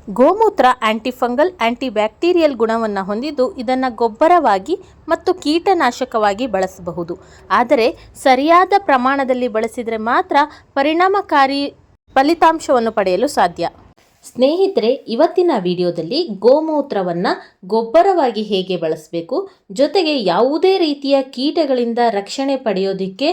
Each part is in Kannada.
ಗೋಮೂತ್ರ ಆಂಟಿಫಂಗಲ್ ಆಂಟಿಬ್ಯಾಕ್ಟೀರಿಯಲ್ ಗುಣವನ್ನು ಹೊಂದಿದ್ದು ಇದನ್ನು ಗೊಬ್ಬರವಾಗಿ ಮತ್ತು ಕೀಟನಾಶಕವಾಗಿ ಬಳಸಬಹುದು. ಆದರೆ ಸರಿಯಾದ ಪ್ರಮಾಣದಲ್ಲಿ ಬಳಸಿದರೆ ಮಾತ್ರ ಪರಿಣಾಮಕಾರಿ ಫಲಿತಾಂಶವನ್ನು ಪಡೆಯಲು ಸಾಧ್ಯ. ಸ್ನೇಹಿತರೆ, ಇವತ್ತಿನ ವಿಡಿಯೋದಲ್ಲಿ ಗೋಮೂತ್ರವನ್ನು ಗೊಬ್ಬರವಾಗಿ ಹೇಗೆ ಬಳಸಬೇಕು, ಜೊತೆಗೆ ಯಾವುದೇ ರೀತಿಯ ಕೀಟಗಳಿಂದ ರಕ್ಷಣೆ ಪಡೆಯೋದಕ್ಕೆ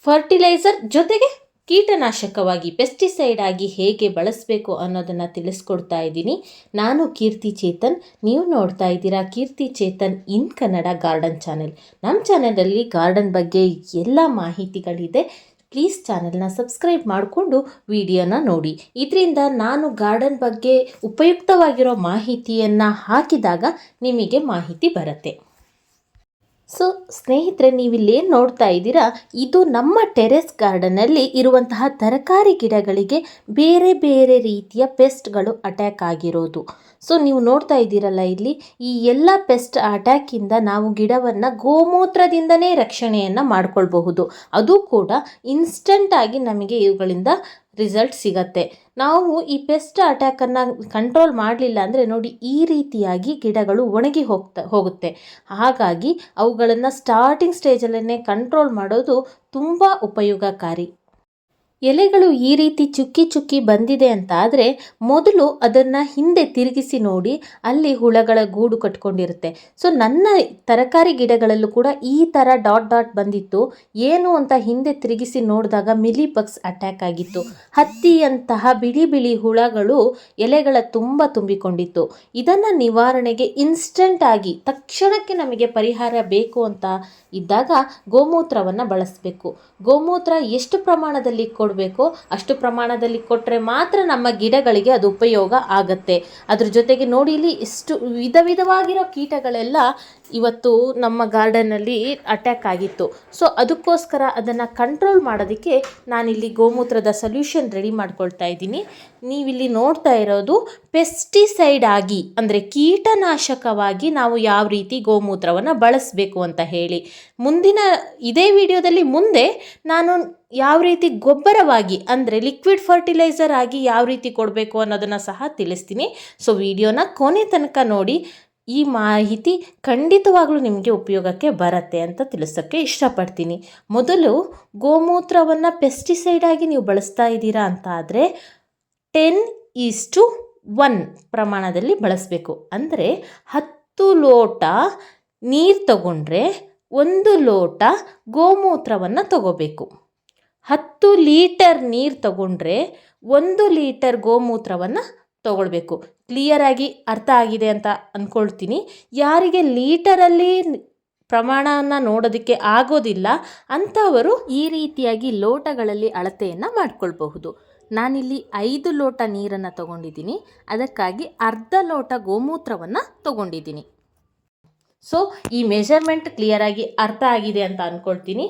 ಫರ್ಟಿಲೈಸರ್ ಜೊತೆಗೆ ಕೀಟನಾಶಕವಾಗಿ ಪೆಸ್ಟಿಸೈಡ್ ಆಗಿ ಹೇಗೆ ಬಳಸಬೇಕು ಅನ್ನೋದನ್ನು ತಿಳಿಸ್ಕೊಡ್ತಾ ಇದ್ದೀನಿ. ನಾನು ಕೀರ್ತಿ ಚೇತನ್, ನೀವು ನೋಡ್ತಾ ಇದ್ದೀರಾ ಕೀರ್ತಿ ಚೇತನ್ ಇನ್ ಕನ್ನಡ ಗಾರ್ಡನ್ ಚಾನೆಲ್. ನಮ್ಮ ಚಾನೆಲಲ್ಲಿ ಗಾರ್ಡನ್ ಬಗ್ಗೆ ಎಲ್ಲ ಮಾಹಿತಿಗಳಿದೆ. ಪ್ಲೀಸ್ ಚಾನೆಲ್ನ ಸಬ್ಸ್ಕ್ರೈಬ್ ಮಾಡಿಕೊಂಡು ವಿಡಿಯೋನ ನೋಡಿ. ಇದರಿಂದ ನಾನು ಗಾರ್ಡನ್ ಬಗ್ಗೆ ಉಪಯುಕ್ತವಾಗಿರೋ ಮಾಹಿತಿಯನ್ನು ಹಾಕಿದಾಗ ನಿಮಗೆ ಮಾಹಿತಿ ಬರುತ್ತೆ. ಸೊ ಸ್ನೇಹಿತರೆ, ನೀವಿಲ್ಲೇನು ನೋಡ್ತಾ ಇದ್ದೀರಾ, ಇದು ನಮ್ಮ ಟೆರೆಸ್ ಗಾರ್ಡನಲ್ಲಿ ಇರುವಂತಹ ತರಕಾರಿ ಗಿಡಗಳಿಗೆ ಬೇರೆ ಬೇರೆ ರೀತಿಯ ಪೆಸ್ಟ್ಗಳು ಅಟ್ಯಾಕ್ ಆಗಿರೋದು. ಸೊ ನೀವು ನೋಡ್ತಾ ಇದ್ದೀರಲ್ಲ, ಇಲ್ಲಿ ಈ ಎಲ್ಲ ಪೆಸ್ಟ್ ಅಟ್ಯಾಕಿಂದ ನಾವು ಗಿಡವನ್ನು ಗೋಮೂತ್ರದಿಂದನೇ ರಕ್ಷಣೆಯನ್ನು ಮಾಡ್ಕೊಳ್ಬಹುದು. ಅದು ಕೂಡ ಇನ್ಸ್ಟಂಟಾಗಿ ನಮಗೆ ಇವುಗಳಿಂದ ರಿಸಲ್ಟ್ ಸಿಗತ್ತೆ. ನಾವು ಈ ಪೆಸ್ಟ್ ಅಟ್ಯಾಕನ್ನು ಕಂಟ್ರೋಲ್ ಮಾಡಲಿಲ್ಲ ಅಂದರೆ ನೋಡಿ, ಈ ರೀತಿಯಾಗಿ ಗಿಡಗಳು ಒಣಗಿ ಹೋಗುತ್ತೆ. ಹಾಗಾಗಿ ಅವುಗಳನ್ನು ಸ್ಟಾರ್ಟಿಂಗ್ ಸ್ಟೇಜಲ್ಲೇ ಕಂಟ್ರೋಲ್ ಮಾಡೋದು ತುಂಬ ಉಪಯೋಗಕಾರಿ. ಎಲೆಗಳು ಈ ರೀತಿ ಚುಕ್ಕಿ ಚುಕ್ಕಿ ಬಂದಿದೆ ಅಂತ ಆದರೆ ಮೊದಲು ಅದನ್ನು ಹಿಂದೆ ತಿರುಗಿಸಿ ನೋಡಿ, ಅಲ್ಲಿ ಹುಳಗಳ ಗೂಡು ಕಟ್ಕೊಂಡಿರುತ್ತೆ. ಸೊ ನನ್ನ ತರಕಾರಿ ಗಿಡಗಳಲ್ಲೂ ಕೂಡ ಈ ಥರ ಡಾಟ್ ಡಾಟ್ ಬಂದಿತ್ತು. ಏನು ಅಂತ ಹಿಂದೆ ತಿರುಗಿಸಿ ನೋಡಿದಾಗ ಮಿಲಿ ಬಗ್ಸ್ ಅಟ್ಯಾಕ್ ಆಗಿತ್ತು. ಹತ್ತಿಯಂತಹ ಬಿಳಿ ಬಿಳಿ ಹುಳಗಳು ಎಲೆಗಳ ತುಂಬಿಕೊಂಡಿತ್ತು. ಇದನ್ನು ನಿವಾರಣೆಗೆ ಇನ್ಸ್ಟಂಟ್ ಆಗಿ ತಕ್ಷಣಕ್ಕೆ ನಮಗೆ ಪರಿಹಾರ ಬೇಕು ಅಂತ ಇದ್ದಾಗ ಗೋಮೂತ್ರವನ್ನು ಬಳಸಬೇಕು. ಗೋಮೂತ್ರ ಎಷ್ಟು ಪ್ರಮಾಣದಲ್ಲಿ ಕೊಡಬೇಕು ಅಷ್ಟು ಪ್ರಮಾಣದಲ್ಲಿ ಕೊಟ್ಟರೆ ಮಾತ್ರ ನಮ್ಮ ಗಿಡಗಳಿಗೆ ಅದು ಉಪಯೋಗ ಆಗುತ್ತೆ. ಅದ್ರ ಜೊತೆಗೆ ನೋಡಿ, ಇಲ್ಲಿ ಎಷ್ಟು ವಿಧವಾಗಿರೋ ಕೀಟಗಳೆಲ್ಲ ಇವತ್ತು ನಮ್ಮ ಗಾರ್ಡನ್ನಲ್ಲಿ ಅಟ್ಯಾಕ್ ಆಗಿತ್ತು. ಸೊ ಅದಕ್ಕೋಸ್ಕರ ಅದನ್ನು ಕಂಟ್ರೋಲ್ ಮಾಡೋದಕ್ಕೆ ನಾನಿಲ್ಲಿ ಗೋಮೂತ್ರದ ಸೊಲ್ಯೂಷನ್ ರೆಡಿ ಮಾಡ್ಕೊಳ್ತಾ ಇದ್ದೀನಿ. ನೀವಿಲ್ಲಿ ನೋಡ್ತಾ ಇರೋದು ಪೆಸ್ಟಿಸೈಡ್ ಆಗಿ, ಅಂದರೆ ಕೀಟನಾಶಕವಾಗಿ ನಾವು ಯಾವ ರೀತಿ ಗೋಮೂತ್ರವನ್ನು ಬಳಸಬೇಕು ಅಂತ ಹೇಳಿ ಮುಂದಿನ ಇದೇ ವಿಡಿಯೋದಲ್ಲಿ ಮುಂದೆ ನಾನು ಯಾವ ರೀತಿ ಗೊಬ್ಬರವಾಗಿ, ಅಂದರೆ ಲಿಕ್ವಿಡ್ ಫರ್ಟಿಲೈಸರ್ ಆಗಿ ಯಾವ ರೀತಿ ಕೊಡಬೇಕು ಅನ್ನೋದನ್ನು ಸಹ ತಿಳಿಸ್ತೀನಿ. ಸೊ ವಿಡಿಯೋನ ಕೊನೆ ತನಕ ನೋಡಿ. ಈ ಮಾಹಿತಿ ಖಂಡಿತವಾಗ್ಲೂ ನಿಮಗೆ ಉಪಯೋಗಕ್ಕೆ ಬರುತ್ತೆ ಅಂತ ತಿಳಿಸೋಕ್ಕೆ ಇಷ್ಟಪಡ್ತೀನಿ. ಮೊದಲು ಗೋಮೂತ್ರವನ್ನು ಪೆಸ್ಟಿಸೈಡ್ ಆಗಿ ನೀವು ಬಳಸ್ತಾ ಇದ್ದೀರಾ ಅಂತ ಆದರೆ 10:1 ಪ್ರಮಾಣದಲ್ಲಿ ಬಳಸಬೇಕು. ಅಂದರೆ 10 ಲೋಟ ನೀರು ತಗೊಂಡ್ರೆ 1 ಲೋಟ ಗೋಮೂತ್ರವನ್ನು ತಗೋಬೇಕು. 10 ಲೀಟರ್ ನೀರು ತಗೊಂಡ್ರೆ 1 ಲೀಟರ್ ಗೋಮೂತ್ರವನ್ನು ತಗೊಳ್ಬೇಕು. ಕ್ಲಿಯರಾಗಿ ಅರ್ಥ ಆಗಿದೆ ಅಂತ ಅಂದ್ಕೊಳ್ತೀನಿ. ಯಾರಿಗೆ ಲೀಟರಲ್ಲಿ ಪ್ರಮಾಣವನ್ನು ನೋಡೋದಕ್ಕೆ ಆಗೋದಿಲ್ಲ ಅಂಥವರು ಈ ರೀತಿಯಾಗಿ ಲೋಟಗಳಲ್ಲಿ ಅಳತೆಯನ್ನು ಮಾಡ್ಕೊಳ್ಬಹುದು. ನಾನಿಲ್ಲಿ 5 ಲೋಟ ನೀರನ್ನು ತಗೊಂಡಿದ್ದೀನಿ, ಅದಕ್ಕಾಗಿ ಅರ್ಧ ಲೋಟ ಗೋಮೂತ್ರವನ್ನು ತಗೊಂಡಿದ್ದೀನಿ. ಸೊ ಈ ಮೆಷರ್ಮೆಂಟ್ ಕ್ಲಿಯರಾಗಿ ಅರ್ಥ ಆಗಿದೆ ಅಂತ ಅಂದ್ಕೊಳ್ತೀನಿ.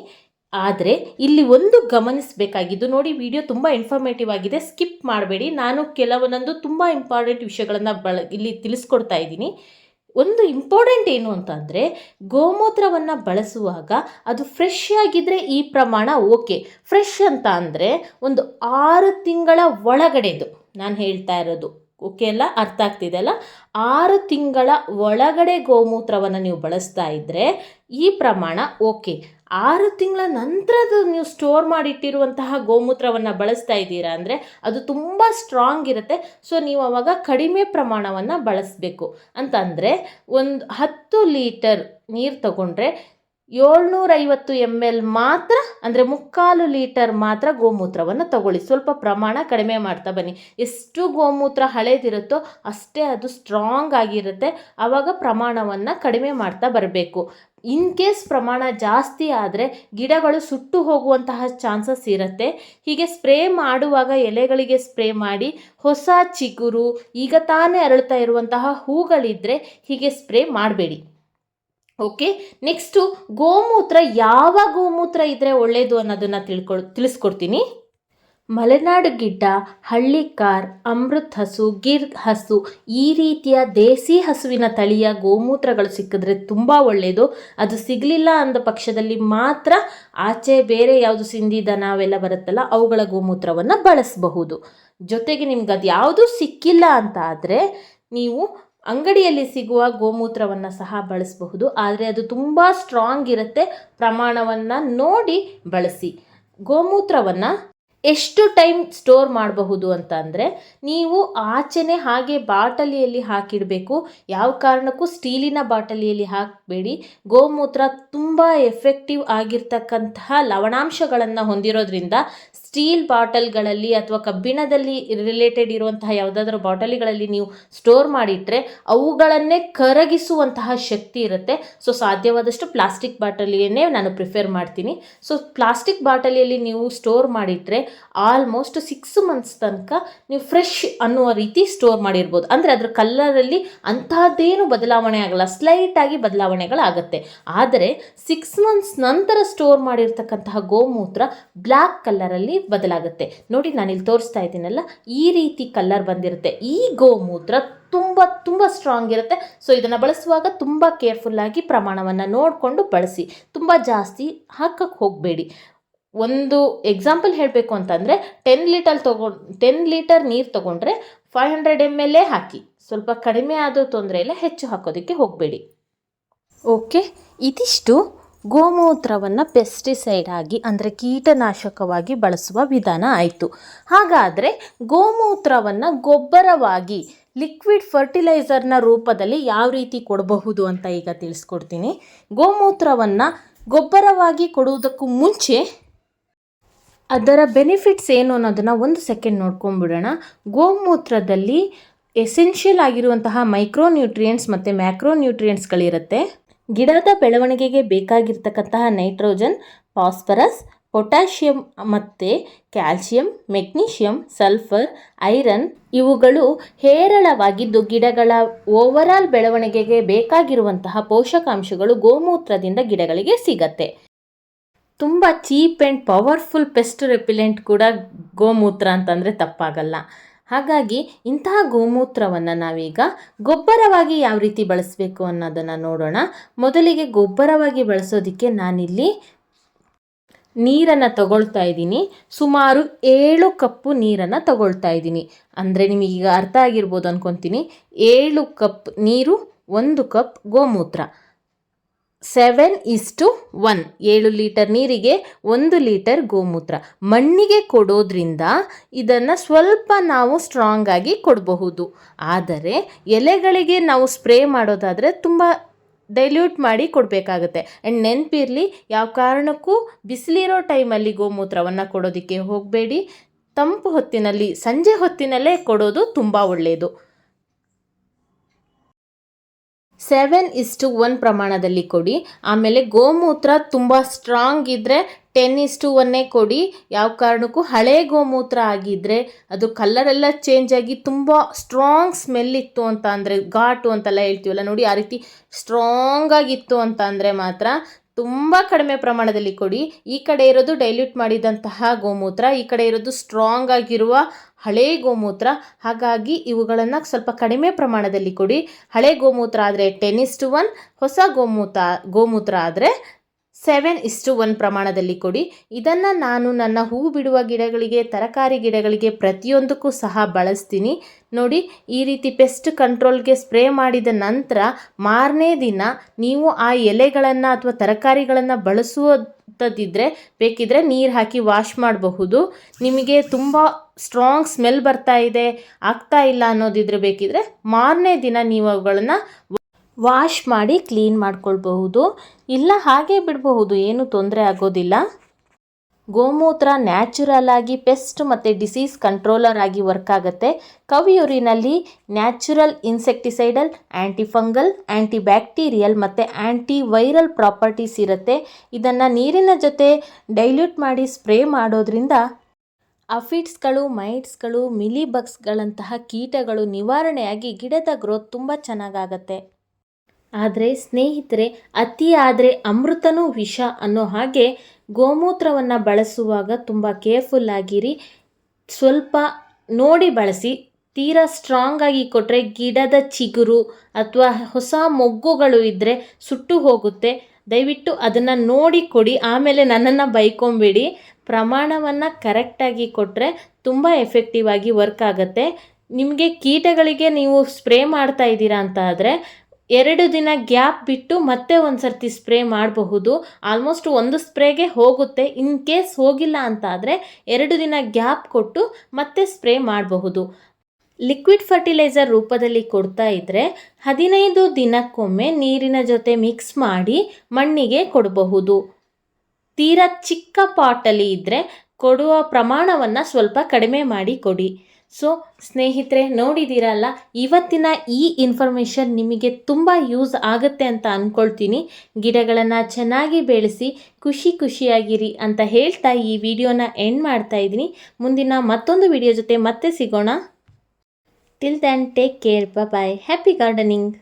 ಆದರೆ ಇಲ್ಲಿ ಒಂದು ಗಮನಿಸಬೇಕಾಗಿದ್ದು, ನೋಡಿ ವಿಡಿಯೋ ತುಂಬ ಇನ್ಫಾರ್ಮೇಟಿವ್ ಆಗಿದೆ, ಸ್ಕಿಪ್ ಮಾಡಬೇಡಿ. ನಾನು ಕೆಲವೊಂದೊಂದು ತುಂಬ ಇಂಪಾರ್ಟೆಂಟ್ ವಿಷಯಗಳನ್ನು ಇಲ್ಲಿ ತಿಳಿಸ್ಕೊಡ್ತಾ ಇದ್ದೀನಿ. ಒಂದು ಇಂಪಾರ್ಟೆಂಟ್ ಏನು ಅಂತಂದರೆ, ಗೋಮೂತ್ರವನ್ನು ಬಳಸುವಾಗ ಅದು ಫ್ರೆಶ್ ಆಗಿದ್ದರೆ ಈ ಪ್ರಮಾಣ ಓಕೆ. ಫ್ರೆಶ್ ಅಂತ ಅಂದರೆ ಒಂದು 6 ತಿಂಗಳ ಒಳಗಡೆದು ನಾನು ಹೇಳ್ತಾ ಇರೋದು. ಓಕೆ ಅಲ್ಲ, ಅರ್ಥ ಆಗ್ತಿದೆ ಅಲ್ಲ? 6 ತಿಂಗಳ ಒಳಗಡೆ ಗೋಮೂತ್ರವನ್ನು ನೀವು ಬಳಸ್ತಾ ಇದ್ದರೆ ಈ ಪ್ರಮಾಣ ಓಕೆ. 6 ತಿಂಗಳ ನಂತರದ ನೀವು ಸ್ಟೋರ್ ಮಾಡಿಟ್ಟಿರುವಂತಹ ಗೋಮೂತ್ರವನ್ನು ಬಳಸ್ತಾ ಇದ್ದೀರಾ ಅಂದರೆ ಅದು ತುಂಬ ಸ್ಟ್ರಾಂಗ್ ಇರುತ್ತೆ. ಸೊ ನೀವು ಆವಾಗ ಕಡಿಮೆ ಪ್ರಮಾಣವನ್ನು ಬಳಸಬೇಕು. ಅಂತಂದರೆ ಒಂದು 10 ಲೀಟರ್ ನೀರು ತಗೊಂಡ್ರೆ 750 ml ಮಾತ್ರ, ಅಂದರೆ 3/4 ಲೀಟರ್ ಮಾತ್ರ ಗೋಮೂತ್ರವನ್ನು ತಗೊಳ್ಳಿ. ಸ್ವಲ್ಪ ಪ್ರಮಾಣ ಕಡಿಮೆ ಮಾಡ್ತಾ ಬನ್ನಿ. ಎಷ್ಟು ಗೋಮೂತ್ರ ಹಳೇದಿರುತ್ತೋ ಅಷ್ಟೇ ಅದು ಸ್ಟ್ರಾಂಗ್ ಆಗಿರುತ್ತೆ. ಆವಾಗ ಪ್ರಮಾಣವನ್ನು ಕಡಿಮೆ ಮಾಡ್ತಾ ಬರಬೇಕು. ಇನ್ ಕೇಸ್ ಪ್ರಮಾಣ ಜಾಸ್ತಿ ಆದರೆ ಗಿಡಗಳು ಸುಟ್ಟು ಹೋಗುವಂತಹ ಚಾನ್ಸಸ್ ಇರುತ್ತೆ. ಹೀಗೆ ಸ್ಪ್ರೇ ಮಾಡುವಾಗ ಎಲೆಗಳಿಗೆ ಸ್ಪ್ರೇ ಮಾಡಿ, ಹೊಸ ಚಿಗುರು ಈಗ ತಾನೇ ಅರಳ್ತಾ ಇರುವಂತಹ ಹೂಗಳಿದ್ದರೆ ಹೀಗೆ ಸ್ಪ್ರೇ ಮಾಡಬೇಡಿ. ಓಕೆ, ನೆಕ್ಸ್ಟು ಗೋಮೂತ್ರ ಯಾವ ಗೋಮೂತ್ರ ಇದ್ದರೆ ಒಳ್ಳೆಯದು ಅನ್ನೋದನ್ನು ತಿಳಿಸ್ಕೊಡ್ತೀನಿ. ಮಲೆನಾಡು ಗಿಡ್ಡ, ಹಳ್ಳಿಕಾರ್, ಅಮೃತ್ ಹಸು, ಗಿರ್ ಹಸು ಈ ರೀತಿಯ ದೇಸಿ ಹಸುವಿನ ತಳಿಯ ಗೋಮೂತ್ರಗಳು ಸಿಕ್ಕಿದ್ರೆ ತುಂಬ ಒಳ್ಳೆಯದು. ಅದು ಸಿಗಲಿಲ್ಲ ಅಂದ ಪಕ್ಷದಲ್ಲಿ ಮಾತ್ರ ಆಚೆ ಬೇರೆ ಯಾವುದು ಸಿಂಧಿ ದನ ಅವೆಲ್ಲ ಬರುತ್ತಲ್ಲ ಅವುಗಳ ಗೋಮೂತ್ರವನ್ನು ಬಳಸಬಹುದು. ಜೊತೆಗೆ ನಿಮ್ಗೆ ಅದು ಯಾವುದೂ ಸಿಕ್ಕಿಲ್ಲ ಅಂತ ಆದರೆ ನೀವು ಅಂಗಡಿಯಲ್ಲಿ ಸಿಗುವ ಗೋಮೂತ್ರವನ್ನು ಸಹ ಬಳಸಬಹುದು. ಆದರೆ ಅದು ತುಂಬ ಸ್ಟ್ರಾಂಗ್ ಇರುತ್ತೆ. ಪ್ರಮಾಣವನ್ನು ನೋಡಿ ಬಳಸಿ. ಗೋಮೂತ್ರವನ್ನು ಎಷ್ಟು ಟೈಮ್ ಸ್ಟೋರ್ ಮಾಡಬಹುದು ಅಂತ ಅಂದರೆ, ನೀವು ಆಚೆನೆ ಹಾಗೆ ಬಾಟಲಿಯಲ್ಲಿ ಹಾಕಿಡಬೇಕು. ಯಾವ ಕಾರಣಕ್ಕೂ ಸ್ಟೀಲಿನ ಬಾಟಲಿಯಲ್ಲಿ ಹಾಕಬೇಡಿ. ಗೋಮೂತ್ರ ತುಂಬ ಎಫೆಕ್ಟಿವ್ ಆಗಿರ್ತಕ್ಕಂತಹ ಲವಣಾಂಶಗಳನ್ನು ಹೊಂದಿರೋದ್ರಿಂದ ಸ್ಟೀಲ್ ಬಾಟಲ್ಗಳಲ್ಲಿ ಅಥವಾ ಕಬ್ಬಿಣದಲ್ಲಿ ರಿಲೇಟೆಡ್ ಇರುವಂತಹ ಯಾವುದಾದ್ರೂ ಬಾಟಲಿಗಳಲ್ಲಿ ನೀವು ಸ್ಟೋರ್ ಮಾಡಿಟ್ರೆ ಅವುಗಳನ್ನೇ ಕರಗಿಸುವಂತಹ ಶಕ್ತಿ ಇರುತ್ತೆ. ಸೊ ಸಾಧ್ಯವಾದಷ್ಟು ಪ್ಲಾಸ್ಟಿಕ್ ಬಾಟಲಿಯನ್ನೇ ನಾನು ಪ್ರಿಫರ್ ಮಾಡ್ತೀನಿ. ಸೊ ಪ್ಲಾಸ್ಟಿಕ್ ಬಾಟಲಿಯಲ್ಲಿ ನೀವು ಸ್ಟೋರ್ ಮಾಡಿಟ್ರೆ ಆಲ್ಮೋಸ್ಟ್ 6 ಮಂತ್ಸ್ ತನಕ ನೀವು ಫ್ರೆಶ್ ಅನ್ನುವ ರೀತಿ ಸ್ಟೋರ್ ಮಾಡಿರ್ಬೋದು. ಅಂದರೆ ಅದರ ಕಲ್ಲರಲ್ಲಿ ಅಂತಹದ್ದೇನು ಬದಲಾವಣೆ ಆಗಲ್ಲ, ಸ್ಲೈಟಾಗಿ ಬದಲಾವಣೆಗಳಾಗುತ್ತೆ. ಆದರೆ 6 ಮಂತ್ಸ್ ನಂತರ ಸ್ಟೋರ್ ಮಾಡಿರ್ತಕ್ಕಂತಹ ಗೋಮೂತ್ರ ಬ್ಲ್ಯಾಕ್ ಕಲ್ಲರಲ್ಲಿ ಬದಲಾಗುತ್ತೆ. ನೋಡಿ, ನಾನಿಲ್ಲಿ ತೋರಿಸ್ತಾ ಇದ್ದೀನಲ್ಲ, ಈ ರೀತಿ ಕಲ್ಲರ್ ಬಂದಿರುತ್ತೆ. ಈ ಗೋಮೂತ್ರ ತುಂಬ ಸ್ಟ್ರಾಂಗ್ ಇರುತ್ತೆ. ಸೊ ಇದನ್ನು ಬಳಸುವಾಗ ತುಂಬ ಕೇರ್ಫುಲ್ಲಾಗಿ ಪ್ರಮಾಣವನ್ನು ನೋಡಿಕೊಂಡು ಬಳಸಿ. ತುಂಬ ಜಾಸ್ತಿ ಹಾಕಕ್ಕೆ ಹೋಗಬೇಡಿ. ಒಂದು ಎಕ್ಸಾಂಪಲ್ ಹೇಳಬೇಕು ಅಂತಂದರೆ 10 ಲೀಟರ್ ನೀರು ತೊಗೊಂಡ್ರೆ 500 ml ಹಾಕಿ. ಸ್ವಲ್ಪ ಕಡಿಮೆ ಆದರೂ ತೊಂದರೆ ಇಲ್ಲ, ಹೆಚ್ಚು ಹಾಕೋದಕ್ಕೆ ಹೋಗಬೇಡಿ. ಓಕೆ, ಇದಿಷ್ಟು ಗೋಮೂತ್ರವನ್ನು ಪೆಸ್ಟಿಸೈಡ್ ಆಗಿ ಅಂದರೆ ಕೀಟನಾಶಕವಾಗಿ ಬಳಸುವ ವಿಧಾನ ಆಯಿತು. ಹಾಗಾದರೆ ಗೋಮೂತ್ರವನ್ನು ಗೊಬ್ಬರವಾಗಿ ಲಿಕ್ವಿಡ್ ಫರ್ಟಿಲೈಸರ್ನ ರೂಪದಲ್ಲಿ ಯಾವ ರೀತಿ ಕೊಡಬಹುದು ಅಂತ ಈಗ ತಿಳಿಸ್ಕೊಡ್ತೀನಿ. ಗೋಮೂತ್ರವನ್ನು ಗೊಬ್ಬರವಾಗಿ ಕೊಡುವುದಕ್ಕೂ ಮುಂಚೆ ಅದರ ಬೆನಿಫಿಟ್ಸ್ ಏನು ಅನ್ನೋದನ್ನು 1 ಸೆಕೆಂಡ್ ನೋಡ್ಕೊಂಡ್ಬಿಡೋಣ. ಗೋಮೂತ್ರದಲ್ಲಿ ಎಸೆನ್ಷಿಯಲ್ ಆಗಿರುವಂತಹ ಮೈಕ್ರೋನ್ಯೂಟ್ರಿಯೆಂಟ್ಸ್ ಮತ್ತು ಮ್ಯಾಕ್ರೋನ್ಯೂಟ್ರಿಯೆಂಟ್ಸ್ಗಳಿರುತ್ತೆ. ಗಿಡದ ಬೆಳವಣಿಗೆಗೆ ಬೇಕಾಗಿರ್ತಕ್ಕಂತಹ ನೈಟ್ರೋಜನ್, ಫಾಸ್ಫರಸ್, ಪೊಟ್ಯಾಷಿಯಂ ಮತ್ತು ಕ್ಯಾಲ್ಶಿಯಂ, ಮೆಗ್ನೀಷಿಯಂ, ಸಲ್ಫರ್, ಐರನ್ ಇವುಗಳು ಹೇರಳವಾಗಿದ್ದು ಗಿಡಗಳ ಓವರಾಲ್ ಬೆಳವಣಿಗೆಗೆ ಬೇಕಾಗಿರುವಂತಹ ಪೋಷಕಾಂಶಗಳು ಗೋಮೂತ್ರದಿಂದ ಗಿಡಗಳಿಗೆ ಸಿಗತ್ತೆ. ತುಂಬ ಚೀಪ್ ಆ್ಯಂಡ್ ಪವರ್ಫುಲ್ ಪೆಸ್ಟ್ ರೆಪಿಲೆಂಟ್ ಕೂಡ ಗೋಮೂತ್ರ ಅಂತಂದರೆ ತಪ್ಪಾಗಲ್ಲ. ಹಾಗಾಗಿ ಇಂತಹ ಗೋಮೂತ್ರವನ್ನು ನಾವೀಗ ಗೊಬ್ಬರವಾಗಿ ಯಾವ ರೀತಿ ಬಳಸಬೇಕು ಅನ್ನೋದನ್ನು ನೋಡೋಣ. ಮೊದಲಿಗೆ ಗೊಬ್ಬರವಾಗಿ ಬಳಸೋದಕ್ಕೆ ನಾನಿಲ್ಲಿ ನೀರನ್ನು ತಗೊಳ್ತಾ ಇದ್ದೀನಿ. ಸುಮಾರು 7 ಕಪ್ಪು ನೀರನ್ನು ತಗೊಳ್ತಾ ಇದ್ದೀನಿ. ಅಂದರೆ ನಿಮಗೀಗ ಅರ್ಥ ಆಗಿರ್ಬೋದು ಅಂದ್ಕೊತೀನಿ. 7 ಕಪ್ ನೀರು, 1 ಕಪ್ ಗೋಮೂತ್ರ. 7:1, 7 ಲೀಟರ್ ನೀರಿಗೆ 1 ಲೀಟರ್ ಗೋಮೂತ್ರ. ಮಣ್ಣಿಗೆ ಕೊಡೋದ್ರಿಂದ ಇದನ್ನು ಸ್ವಲ್ಪ ನಾವು ಸ್ಟ್ರಾಂಗ್ ಆಗಿ ಕೊಡಬಹುದು. ಆದರೆ ಎಲೆಗಳಿಗೆ ನಾವು ಸ್ಪ್ರೇ ಮಾಡೋದಾದರೆ ತುಂಬ ಡೈಲ್ಯೂಟ್ ಮಾಡಿ ಕೊಡಬೇಕಾಗುತ್ತೆ. ಆ್ಯಂಡ್ ನೆನಪಿರಲಿ, ಯಾವ ಕಾರಣಕ್ಕೂ ಬಿಸಿಲಿರೋ ಟೈಮಲ್ಲಿ ಗೋಮೂತ್ರವನ್ನು ಕೊಡೋದಕ್ಕೆ ಹೋಗಬೇಡಿ. ತಂಪು ಹೊತ್ತಿನಲ್ಲಿ, ಸಂಜೆ ಹೊತ್ತಿನಲ್ಲೇ ಕೊಡೋದು ತುಂಬ ಒಳ್ಳೆಯದು. 7:1 ಪ್ರಮಾಣದಲ್ಲಿ ಕೊಡಿ. ಆಮೇಲೆ ಗೋಮೂತ್ರ ತುಂಬ ಸ್ಟ್ರಾಂಗ್ ಇದ್ದರೆ 10:1 ಕೊಡಿ. ಯಾವ ಕಾರಣಕ್ಕೂ ಹಳೆ ಗೋಮೂತ್ರ ಆಗಿದ್ದರೆ ಅದು ಕಲ್ಲರೆಲ್ಲ ಚೇಂಜ್ ಆಗಿ ತುಂಬ ಸ್ಟ್ರಾಂಗ್ ಸ್ಮೆಲ್ ಇತ್ತು ಅಂತ ಅಂದರೆ, ಘಾಟು ಅಂತೆಲ್ಲ ಹೇಳ್ತೀವಲ್ಲ ನೋಡಿ, ಆ ರೀತಿ ಸ್ಟ್ರಾಂಗ್ ಆಗಿತ್ತು ಅಂತ ಅಂದರೆ ಮಾತ್ರ ತುಂಬ ಕಡಿಮೆ ಪ್ರಮಾಣದಲ್ಲಿ ಕೊಡಿ. ಈ ಕಡೆ ಇರೋದು ಡೈಲ್ಯೂಟ್ ಮಾಡಿದಂತಹ ಗೋಮೂತ್ರ, ಈ ಕಡೆ ಇರೋದು ಸ್ಟ್ರಾಂಗ್ ಆಗಿರುವ ಹಳೆ ಗೋಮೂತ್ರ. ಹಾಗಾಗಿ ಇವುಗಳನ್ನು ಸ್ವಲ್ಪ ಕಡಿಮೆ ಪ್ರಮಾಣದಲ್ಲಿ ಕೊಡಿ. ಹಳೆ ಗೋಮೂತ್ರ ಆದರೆ 10:1, ಹೊಸ ಗೋಮೂತ್ರ ಆದರೆ 7:1 ಪ್ರಮಾಣದಲ್ಲಿ ಕೊಡಿ. ಇದನ್ನು ನಾನು ನನ್ನ ಹೂ ಬಿಡುವ ಗಿಡಗಳಿಗೆ, ತರಕಾರಿ ಗಿಡಗಳಿಗೆ ಪ್ರತಿಯೊಂದಕ್ಕೂ ಸಹ ಬಳಸ್ತೀನಿ. ನೋಡಿ, ಈ ರೀತಿ ಪೆಸ್ಟ್ ಕಂಟ್ರೋಲ್ಗೆ ಸ್ಪ್ರೇ ಮಾಡಿದ ನಂತರ ಮಾರನೇ ದಿನ ನೀವು ಆ ಎಲೆಗಳನ್ನು ಅಥವಾ ತರಕಾರಿಗಳನ್ನು ಬಳಸುವುದಿದ್ದರೆ ಬೇಕಿದ್ರೆ ನೀರು ಹಾಕಿ ವಾಶ್ ಮಾಡಬಹುದು. ನಿಮಗೆ ತುಂಬ ಸ್ಟ್ರಾಂಗ್ ಸ್ಮೆಲ್ ಬರ್ತಾ ಇದೆ, ಆಗ್ತಾ ಇಲ್ಲ ಅನ್ನೋದಿದ್ರೆ ಬೇಕಿದ್ರೆ ಮಾರನೇ ದಿನ ನೀವು ಅವುಗಳನ್ನು ವಾಶ್ ಮಾಡಿ ಕ್ಲೀನ್ ಮಾಡ್ಕೊಳ್ಬಹುದು. ಇಲ್ಲ ಹಾಗೆ ಬಿಡಬಹುದು, ಏನೂ ತೊಂದರೆ ಆಗೋದಿಲ್ಲ. ಗೋಮೂತ್ರ ನ್ಯಾಚುರಲ್ ಆಗಿ ಪೆಸ್ಟ್ ಮತ್ತು ಡಿಸೀಸ್ ಕಂಟ್ರೋಲರ್ ಆಗಿ ವರ್ಕ್ ಆಗುತ್ತೆ. ಕವ್ ಯೂರಿನಲ್ಲಿ ನ್ಯಾಚುರಲ್ ಇನ್ಸೆಕ್ಟಿಸೈಡಲ್, ಆ್ಯಂಟಿಫಂಗಲ್, ಆ್ಯಂಟಿಬ್ಯಾಕ್ಟೀರಿಯಲ್ ಮತ್ತು ಆ್ಯಂಟಿವೈರಲ್ ಪ್ರಾಪರ್ಟೀಸ್ ಇರುತ್ತೆ. ಇದನ್ನು ನೀರಿನ ಜೊತೆ ಡೈಲ್ಯೂಟ್ ಮಾಡಿ ಸ್ಪ್ರೇ ಮಾಡೋದ್ರಿಂದ ಅಫಿಡ್ಸ್ಗಳು, ಮೈಟ್ಸ್ಗಳು, ಮಿಲಿಬಗ್ಸ್ಗಳಂತಹ ಕೀಟಗಳು ನಿವಾರಣೆಯಾಗಿ ಗಿಡದ ಗ್ರೋತ್ ತುಂಬ ಚೆನ್ನಾಗಾಗತ್ತೆ. ಆದರೆ ಸ್ನೇಹಿತರೆ, ಅತಿ ಆದರೆ ಅಮೃತನೂ ವಿಷ ಅನ್ನೋ ಹಾಗೆ ಗೋಮೂತ್ರವನ್ನು ಬಳಸುವಾಗ ತುಂಬ ಕೇರ್ಫುಲ್ ಆಗಿರಿ. ಸ್ವಲ್ಪ ನೋಡಿ ಬಳಸಿ. ತೀರಾ ಸ್ಟ್ರಾಂಗ್ ಆಗಿ ಕೊಟ್ಟರೆ ಗಿಡದ ಚಿಗುರು ಅಥವಾ ಹೊಸ ಮೊಗ್ಗುಗಳು ಇದ್ದರೆ ಸುಟ್ಟು ಹೋಗುತ್ತೆ. ದಯವಿಟ್ಟು ಅದನ್ನು ನೋಡಿ ಕೊಡಿ. ಆಮೇಲೆ ನನ್ನನ್ನು ಬೈಕೊಂಬೇಡಿ. ಪ್ರಮಾಣವನ್ನು ಕರೆಕ್ಟಾಗಿ ಕೊಟ್ಟರೆ ತುಂಬ ಎಫೆಕ್ಟಿವ್ ಆಗಿ ವರ್ಕ್ ಆಗುತ್ತೆ. ನಿಮಗೆ ಕೀಟಗಳಿಗೆ ನೀವು ಸ್ಪ್ರೇ ಮಾಡ್ತಾ ಇದ್ದೀರಾ ಅಂತ ಆದರೆ 2 ದಿನ ಗ್ಯಾಪ್ ಬಿಟ್ಟು ಮತ್ತೆ ಒಂದು ಸರ್ತಿ ಸ್ಪ್ರೇ ಮಾಡಬಹುದು. ಆಲ್ಮೋಸ್ಟ್ ಒಂದು ಸ್ಪ್ರೇಗೆ ಹೋಗುತ್ತೆ. ಇನ್ ಕೇಸ್ ಹೋಗಿಲ್ಲ ಅಂತ ಆದರೆ 2 ದಿನ ಗ್ಯಾಪ್ ಕೊಟ್ಟು ಮತ್ತೆ ಸ್ಪ್ರೇ ಮಾಡಬಹುದು. ಲಿಕ್ವಿಡ್ ಫರ್ಟಿಲೈಸರ್ ರೂಪದಲ್ಲಿ ಕೊಡ್ತಾ ಇದ್ದರೆ 15 ದಿನಕ್ಕೊಮ್ಮೆ ನೀರಿನ ಜೊತೆ ಮಿಕ್ಸ್ ಮಾಡಿ ಮಣ್ಣಿಗೆ ಕೊಡಬಹುದು. ತೀರಾ ಚಿಕ್ಕ ಪಾಟಲ್ಲಿ ಇದ್ದರೆ ಕೊಡುವ ಪ್ರಮಾಣವನ್ನು ಸ್ವಲ್ಪ ಕಡಿಮೆ ಮಾಡಿ ಕೊಡಿ. ಸೊ ಸ್ನೇಹಿತರೆ, ನೋಡಿದ್ದೀರಲ್ಲ, ಇವತ್ತಿನ ಈ ಇನ್ಫಾರ್ಮೇಷನ್ ನಿಮಗೆ ತುಂಬ ಯೂಸ್ ಆಗುತ್ತೆ ಅಂತ ಅಂದ್ಕೊಳ್ತೀನಿ. ಗಿಡಗಳನ್ನು ಚೆನ್ನಾಗಿ ಬೆಳೆಸಿ ಖುಷಿಯಾಗಿರಿ ಅಂತ ಹೇಳ್ತಾ ಈ ವಿಡಿಯೋನ ಎಂಡ್ ಮಾಡ್ತಾ ಇದ್ದೀನಿ. ಮುಂದಿನ ಮತ್ತೊಂದು ವಿಡಿಯೋ ಜೊತೆ ಮತ್ತೆ ಸಿಗೋಣ. Till then take care, bye. Happy gardening.